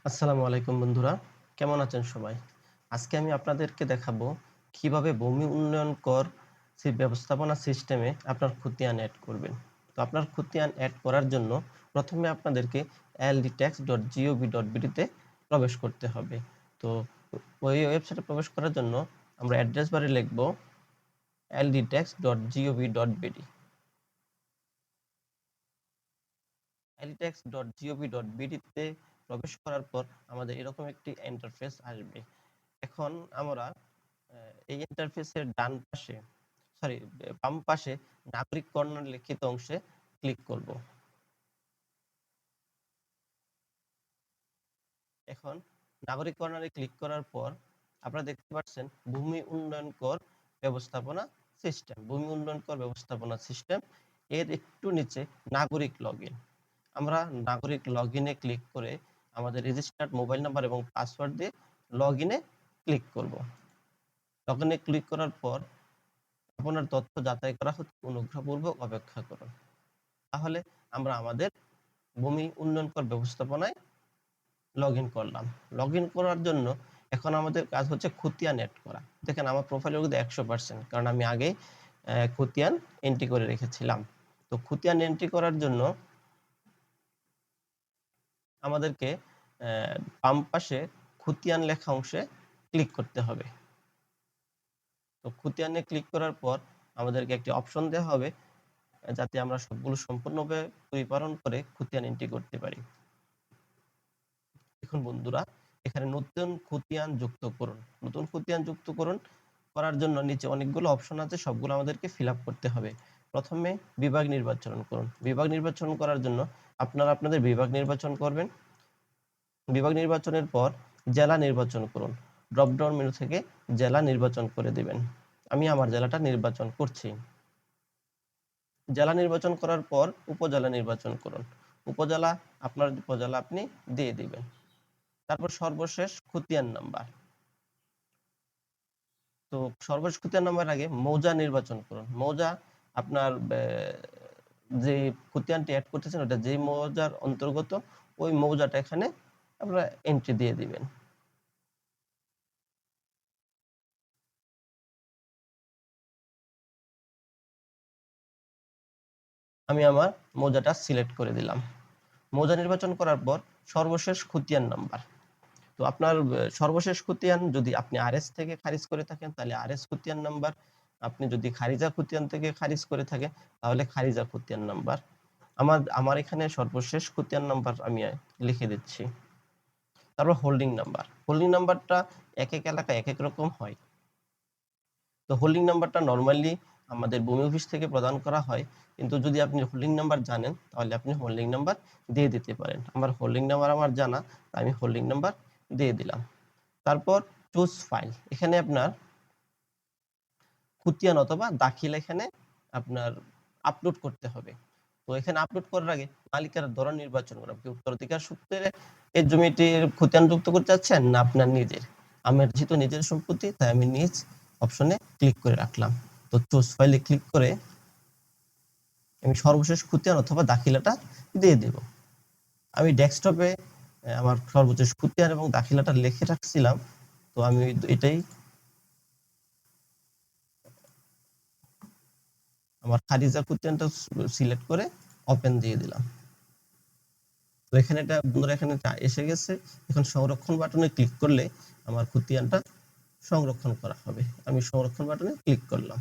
আসসালামু আলাইকুম বন্ধুরা, কেমন আছেন সবাই? আজকে আমি আপনাদেরকে দেখাবো কিভাবে ভূমি উন্নয়ন কর ব্যবস্থাপনা সিস্টেমে আপনার খতিয়ান এড করবেন। তো আপনার খতিয়ান এড করার জন্য প্রথমে আপনাদেরকে LDtax.gov.bd তে প্রবেশ করতে হবে। তো ওই ওয়েবসাইটে প্রবেশ করার জন্য আমরা অ্যাড্রেস বারে লিখব LDtax.gov.bd। LDtax.gov.bd তে প্রবেশ করার পর আমাদের এরকম একটি ইন্টারফেস আসবে। এখন আমরা এই ইন্টারফেসের বাম পাশে নাগরিক কর্নার লিখিত অংশে ক্লিক করব। এখন নাগরিক কর্নারে ক্লিক করার পর আপনারা দেখতে পাচ্ছেন ভূমি উন্নয়ন কর ব্যবস্থাপনা সিস্টেম। ভূমি উন্নয়ন কর ব্যবস্থাপনা সিস্টেম এর একটু নিচে নাগরিক লগইন। আমরা নাগরিক লগইনে ক্লিক করে আমাদের রেজিস্টার্ড মোবাইল নাম্বার এবং পাসওয়ার্ড দিয়ে লগইনে ক্লিক করব। লগইনে ক্লিক করার পর আপনার তথ্য যাচাই করা হচ্ছে, অনুগ্রহপূর্বক অপেক্ষা করুন। তাহলে আমরা আমাদের ভূমি উন্নয়ন কর ব্যবস্থাপনায় লগইন করলাম। লগইন করার জন্য এখন আমাদের কাজ হচ্ছে খতিয়ান এড করা। দেখেন আমার প্রোফাইলের মধ্যে 100%, কারণ আমি আগেই খতিয়ান এন্ট্রি করে রেখেছিলাম। তো খতিয়ান এন্ট্রি করার জন্য আমাদেরকে বাম পাশে খতিয়ান লেখা অংশে ক্লিক করতে হবে। তো খতিয়ানে ক্লিক করার পর আমাদেরকে একটি অপশন দেওয়া হবে যাতে আমরা সবগুলো সম্পূর্ণভাবে পরিপালন করে খতিয়ান এন্ট্রি করতে পারি। এখন বন্ধুরা, এখানে নতুন খতিয়ান যুক্ত করুন। নতুন খতিয়ান যুক্ত করুন করার জন্য নিচে অনেকগুলো অপশন আছে, সবগুলো আমাদেরকে ফিল আপ করতে হবে। প্রথমে বিভাগ নির্বাচন করুন। বিভাগ নির্বাচন করার জন্য আপনারা আপনাদের বিভাগ নির্বাচন করবেন। বিভাগ নির্বাচনের পর জেলা নির্বাচন করুন। ড্রপডাউন মেনু থেকে জেলা নির্বাচন করে দিবেন। আমি আমার জেলাটা নির্বাচন করছি। জেলা নির্বাচন করার পর উপজেলা নির্বাচন করুন। উপজেলা, আপনার উপজেলা আপনি দিয়ে দিবেন। তারপর সর্বশেষ খতিয়ান নাম্বার। তো সর্বশেষ খতিয়ান নাম্বার আগে মৌজা নির্বাচন করুন। মৌজা আপনার যে খতিয়ানটি অ্যাড করতেছেন ওটা যেই মৌজার অন্তর্গত, ওই মৌজাটা এখানে আপনারা এন্ট্রি দিয়ে দিবেন। আমি আমার মৌজাটা সিলেক্ট করে দিলাম। মৌজা নির্বাচন করার পর সর্বশেষ খতিয়ান নাম্বার। তো আপনার সর্বশেষ খতিয়ান যদি আপনি আরএস থেকে খারিজ করে থাকেন তাহলে আরএস খতিয়ান নাম্বার, আপনি যদি খারিজা খতিয়ান থেকে খারিজ করে থাকেন তাহলে খারিজা খতিয়ান নাম্বার। আমার এখানে সর্বশেষ খতিয়ান নাম্বার আমি লিখে দিচ্ছি। তারপর হোল্ডিং নাম্বার। হোল্ডিং নাম্বারটা এক এক এলাকায় এক এক রকম হয়। তো হোল্ডিং নাম্বারটা নরমালি আমাদের ভূমি অফিস থেকে প্রদান করা হয়, কিন্তু যদি আপনি হোল্ডিং নাম্বার জানেন তাহলে আপনি হোল্ডিং নাম্বার দিয়ে দিতে পারেন। আমার হোল্ডিং নাম্বার আমার জানা, আমি হোল্ডিং নাম্বার দিয়ে দিলাম। তারপর চুজ ফাইল, এখানে আপনার খতিয়ান অথবা দাখিল এখানে আপনার আপলোড করতে হবে। তো এখানে আপলোড করার আগে মালিকের ধরন নির্বাচন করুন। আপনি উত্তরাধিকার সূত্রে এই জমিটির খতিয়ান যুক্ত করতে চাচ্ছেন না আপনার নিজের। আমার যেহেতু নিজের সম্পত্তি তাই আমি নিজ অপশনে ক্লিক করে রাখলাম। তো চুজ ফাইলে ক্লিক করে আমি সর্বশেষ খতিয়ান অথবা দাখিলাটা দিয়ে দেব। আমি ডেস্কটপে আমার সর্বশেষ খতিয়ান এবং দাখিলাটা লিখে রাখছিলাম, তো আমি এটাই আমার খারিজা খতিয়ানটা সিলেক্ট করে ওপেন দিয়ে দিলাম। তো এখানে এটা বন্ধুরা এখানে এসে গেছে। এখন সংরক্ষণ বাটনে ক্লিক করলে আমার খতিয়ানটা সংরক্ষণ করা হবে। আমি সংরক্ষণ বাটনে ক্লিক করলাম।